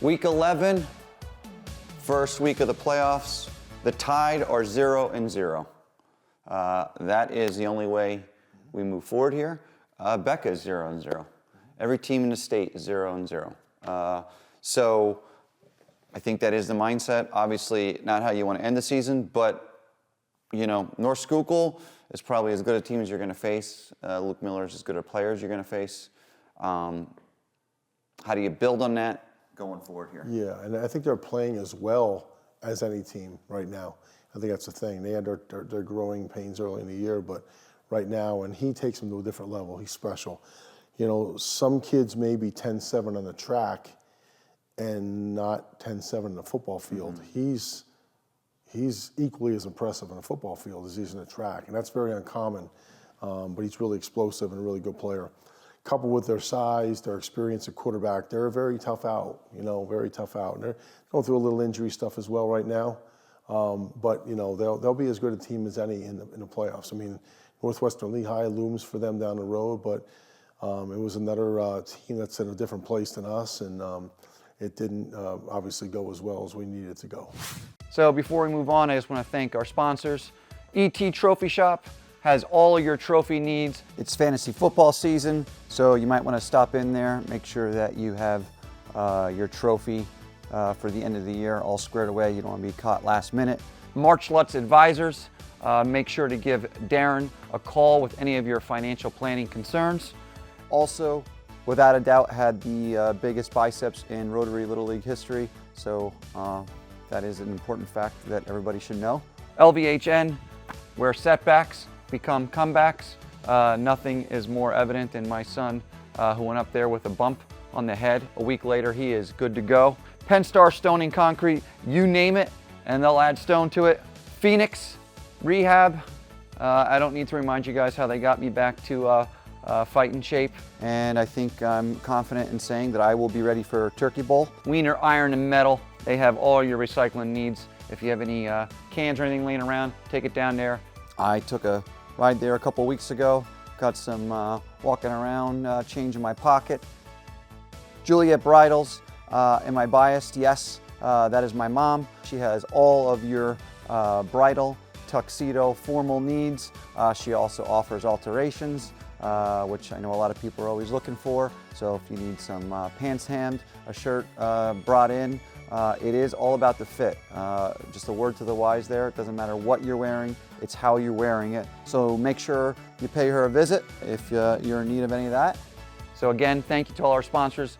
Week 11, first week of the playoffs. The Tide are 0-0. That is the only way we move forward here. Becca is 0-0. Every team in the state is 0-0. So I think that is the mindset. Obviously, not how you want to end the season, but, you know, North Schuylkill is probably as good a team as you're going to face. Luke Miller is as good a player as you're going to face. How do you build on that going forward here? Yeah, and I think they're playing as well as any team right now. I think that's the thing. They had their growing pains early in the year, but right now, and he takes them to a different level. He's special. You know, some kids may be 10-7 on the track and not 10-7 in the football field. Mm-hmm. He's equally as impressive on the football field as he is in the track, and that's very uncommon, but he's really explosive and a really good player. Coupled with their size, their experience at quarterback, they're a very tough out, very tough out. And they're going through a little injury stuff as well right now, but, they'll be as good a team as any in the playoffs. I mean, Northwestern Lehigh looms for them down the road, but it was another team that's in a different place than us, and it didn't obviously go as well as we needed it to go. So before we move on, I just want to thank our sponsors. ET Trophy Shop has all of your trophy needs. It's fantasy football season, so you might want to stop in there, make sure that you have your trophy for the end of the year all squared away. You don't want to be caught last minute. March Lutz Advisors, make sure to give Darren a call with any of your financial planning concerns. Also, without a doubt, had the biggest biceps in Rotary Little League history, so that is an important fact that everybody should know. LVHN, where setbacks become comebacks. Nothing is more evident than my son who went up there with a bump on the head. A week later, he is good to go. Penn Star Stone and Concrete, you name it, and they'll add stone to it. Phoenix Rehab, I don't need to remind you guys how they got me back to fighting shape, and I think I'm confident in saying that I will be ready for Turkey Bowl. Wiener Iron and Metal, they have all your recycling needs. If you have any cans or anything laying around, take it down there. I took a ride there a couple weeks ago, got some walking around, change in my pocket. Juliet Bridals, am I biased? Yes, that is my mom. She has all of your bridal, tuxedo, formal needs. She also offers alterations, which I know a lot of people are always looking for. So if you need some pants hemmed, a shirt brought in, it is all about the fit. Just a word to the wise there. It doesn't matter what you're wearing, it's how you're wearing it. So make sure you pay her a visit if you're in need of any of that. So again, thank you to all our sponsors.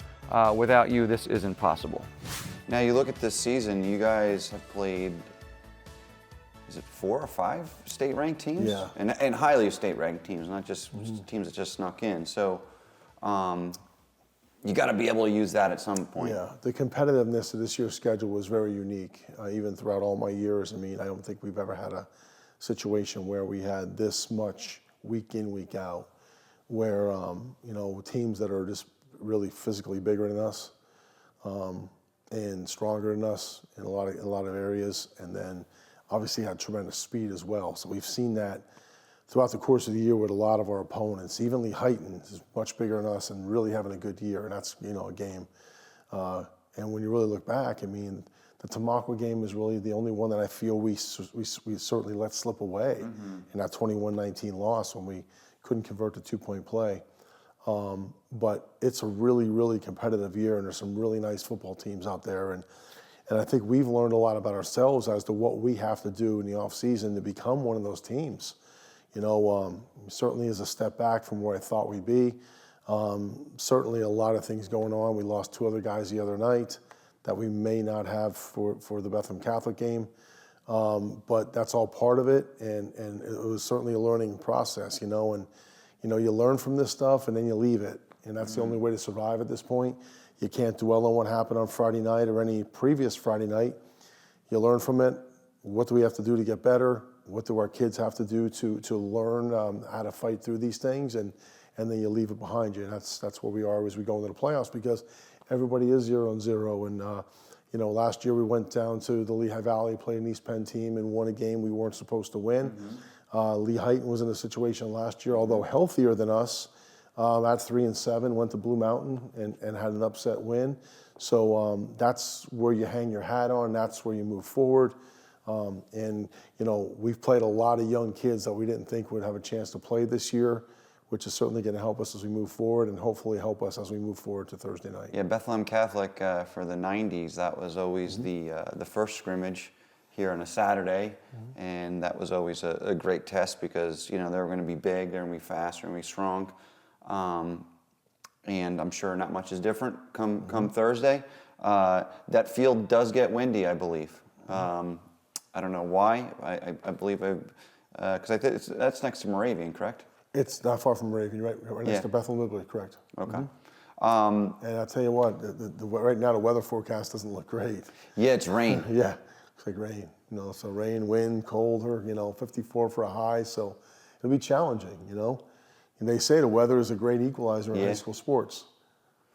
Without you, this isn't possible. Now you look at this season, you guys have played, is it 4 or 5 state-ranked teams? Yeah. And highly state-ranked teams, not just teams that just snuck in. So you got to be able to use that at some point. Yeah, the competitiveness of this year's schedule was very unique, even throughout all my years. I mean, I don't think we've ever had a situation where we had this much week in, week out, where, teams that are just really physically bigger than us and stronger than us in a lot of areas, and then obviously had tremendous speed as well. So we've seen that throughout the course of the year with a lot of our opponents. Even Lee Heighton is much bigger than us and really having a good year, and that's a game. And when you really look back, I mean, the Tamaqua game is really the only one that I feel we certainly let slip away in that 21-19 loss when we couldn't convert the 2-point play. But it's a really, really competitive year, and there's some really nice football teams out there. And I think we've learned a lot about ourselves as to what we have to do in the offseason to become one of those teams. Certainly is a step back from where I thought we'd be. Certainly a lot of things going on. We lost 2 other guys the other night that we may not have for the Bethlehem Catholic game. But that's all part of it, and it was certainly a learning process, and you learn from this stuff and then you leave it, and that's the only way to survive at this point. You can't dwell on what happened on Friday night or any previous Friday night. You learn from it. What do we have to do to get better? What do our kids have to do to learn how to fight through these things? And then you leave it behind you. And that's where we are as we go into the playoffs, because everybody is 0-0. And last year we went down to the Lehigh Valley, played an East Penn team, and won a game we weren't supposed to win. Lee Heighton was in a situation last year, although healthier than us, at 3-7, went to Blue Mountain and had an upset win. So that's where you hang your hat on. That's where you move forward. And we've played a lot of young kids that we didn't think would have a chance to play this year, which is certainly going to help us as we move forward, and hopefully help us as we move forward to Thursday night. Yeah, Bethlehem Catholic for the 90s, that was always the first scrimmage here on a Saturday, and that was always a great test because they were going to be big, they're going to be fast, they're going to be strong, and I'm sure not much is different come Thursday. That field does get windy, I believe. I don't know why. I believe because I think that's next to Moravian, correct? It's not far from Moravian, right next to Bethlehem Catholic, correct? Okay. And I'll tell you what, right now the weather forecast doesn't look great. Yeah, it's rain. Yeah, looks like rain. So rain, wind, colder. 54 for a high, so it'll be challenging. And they say the weather is a great equalizer in high school sports.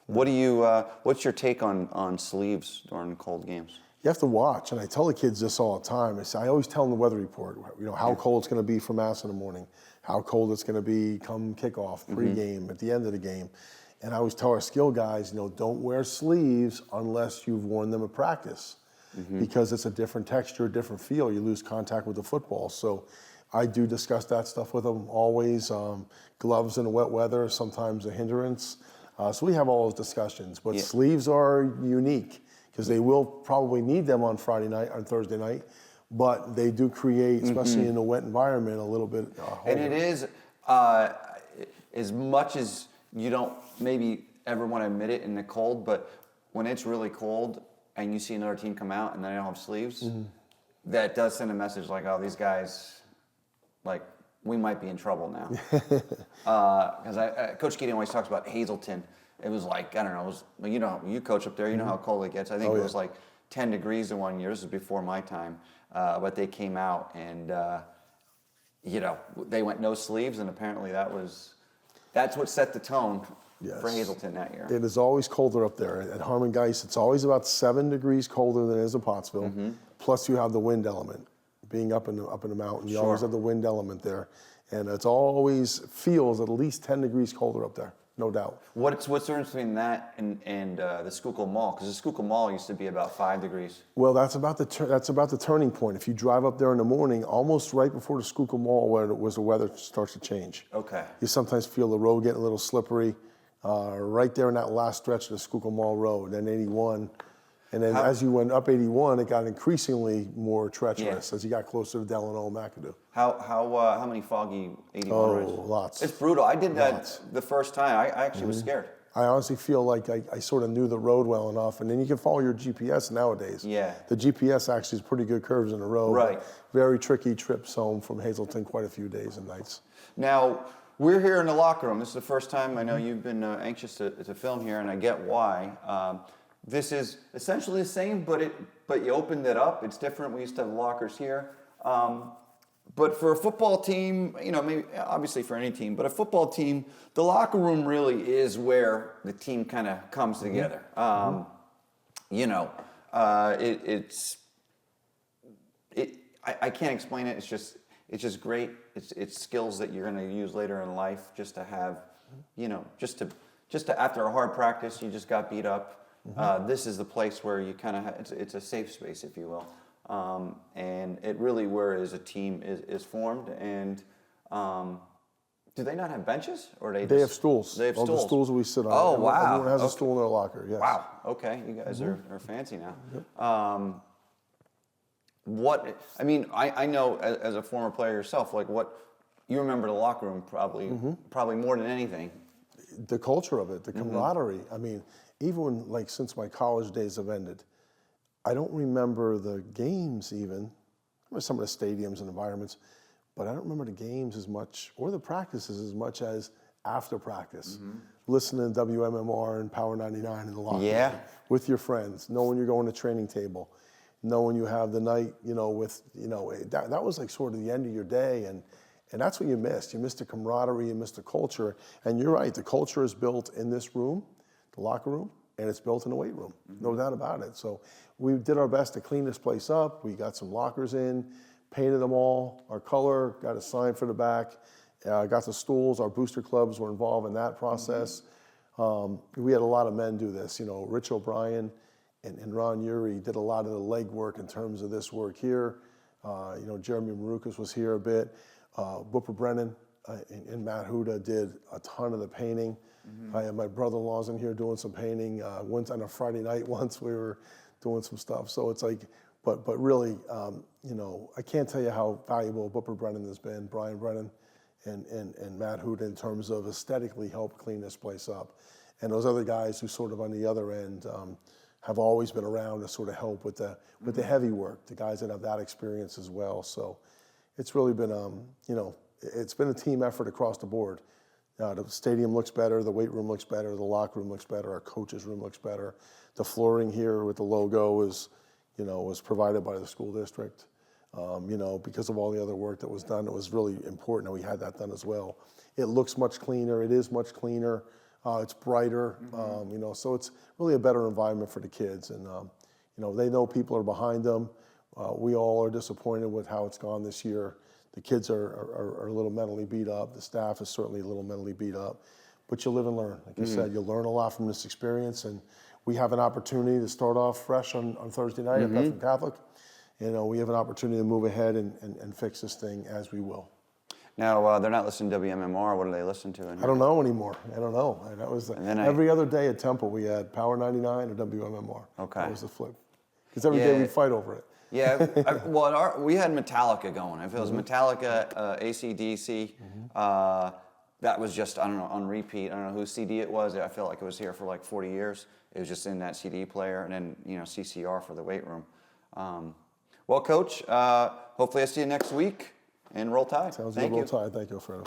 What do you? What's your take on sleeves during cold games? You have to watch, and I tell the kids this all the time. I always tell them the weather report. How cold it's going to be for Mass in the morning, how cold it's going to be come kickoff, pregame, at the end of the game. And I always tell our skill guys, don't wear sleeves unless you've worn them at practice, because it's a different texture, different feel. You lose contact with the football. So I do discuss that stuff with them always. Gloves in the wet weather, sometimes a hindrance. So we have all those discussions. But sleeves are unique, because they will probably need them on Thursday night, but they do create, especially in a wet environment, a little bit. And it is, as much as you don't maybe ever want to admit it in the cold, but when it's really cold and you see another team come out and they don't have sleeves, that does send a message like, oh, these guys, we might be in trouble now. Because Coach Keating always talks about Hazleton. It was I don't know, you coach up there, you know how cold it gets. I think it was 10 degrees in one year. This was before my time. But they came out and, they went no sleeves, and apparently that's what set the tone for Hazleton that year. It is always colder up there. At Harmon Geist, it's always about 7 degrees colder than it is in Pottsville. Plus you have the wind element. Being up in the mountain, you always have the wind element there. And it's always feels at least 10 degrees colder up there. No doubt. What's the difference between that and the Schuylkill Mall? Because the Schuylkill Mall used to be about 5 degrees. Well, that's about the turning point. If you drive up there in the morning, almost right before the Schuylkill Mall, where the weather starts to change. Okay. You sometimes feel the road getting a little slippery. Right there in that last stretch of the Schuylkill Mall Road, then 81. And then as you went up 81, it got increasingly more treacherous as you got closer to Delano and McAdoo. How many foggy 81 rides? Oh, lots. It's brutal. I did that the first time. I actually was scared. I honestly feel like I sort of knew the road well enough, and then you can follow your GPS nowadays. Yeah. The GPS actually is pretty good curves in the road. Right. Very tricky trips home from Hazleton quite a few days and nights. Now, we're here in the locker room. This is the first time. I know you've been anxious to film here, and I get why. This is essentially the same, but you opened it up. It's different. We used to have lockers here. But for a football team, maybe obviously for any team, but a football team, the locker room really is where the team kind of comes together. I can't explain it. It's just great. It's skills that you're going to use later in life, just to have, just to after a hard practice, you just got beat up. This is the place where you kind of it's a safe space, if you will. And it really where as a team is formed. And do they not have benches, or they have stools? They have All stools. the stools that we sit on. Oh, wow. Everyone has a stool in their locker. Yes. Wow. Okay, you guys are fancy now. I know as a former player yourself, what you remember the locker room probably more than anything. The culture of it, the camaraderie. I mean, even when, since my college days have ended, I don't remember the games even. I remember some of the stadiums and environments, but I don't remember the games as much, or the practices as much as after practice. Listening to WMMR and Power 99 in the locker room with your friends, knowing you're going to training table, knowing you have the night, that was sort of the end of your day, and that's what you missed. You missed the camaraderie, you missed the culture, and you're right, the culture is built in this room, the locker room, and it's built in the weight room, no doubt about it. So we did our best to clean this place up. We got some lockers in, painted them all, our color, got a sign for the back, got the stools. Our booster clubs were involved in that process. We had a lot of men do this. You know, Rich O'Brien and Ron Uri did a lot of the legwork in terms of this work here. You know, Jeremy Marukas was here a bit. Mike Brennan and Matt Huda did a ton of the painting. I had my brother-in-laws in here doing some painting. Once on a Friday night, once we were doing some stuff. So it's like, but really, you know, I can't tell you how valuable Mike Brennan has been, Brian Brennan and Matt Huda, in terms of aesthetically help clean this place up. And those other guys who sort of on the other end have always been around to sort of help with the heavy work, the guys that have that experience as well. So it's really been, you know, it's been a team effort across the board. The stadium looks better, the weight room looks better, the locker room looks better, our coach's room looks better. The flooring here with the logo is, you know, was provided by the school district. You know, because of all the other work that was done, it was really important that we had that done as well. It looks much cleaner. It is much cleaner. It's brighter. You know, so it's really a better environment for the kids. And, you know, they know people are behind them. We all are disappointed with how it's gone this year. The kids are a little mentally beat up. The staff is certainly a little mentally beat up. But you live and learn. Like you said, you learn a lot from this experience. And we have an opportunity to start off fresh on Thursday night at Bethlehem Catholic. You know, we have an opportunity to move ahead and fix this thing as we will. Now, they're not listening to WMMR. What do they listen to? I don't know anymore. I don't know. That was every other day at Temple we had Power 99 or WMMR. Okay. That was the flip. Because every day we'd fight over it. Yeah. Well, we had Metallica going. If it was Metallica, AC/DC, that was just, I don't know, on repeat. I don't know whose CD it was. I feel like it was here for like 40 years. It was just in that CD player, and then, you know, CCR for the weight room. Well, Coach, hopefully I see you next week, and roll Tide. Sounds Thank good. you. Roll Tide. Thank you, Alfredo.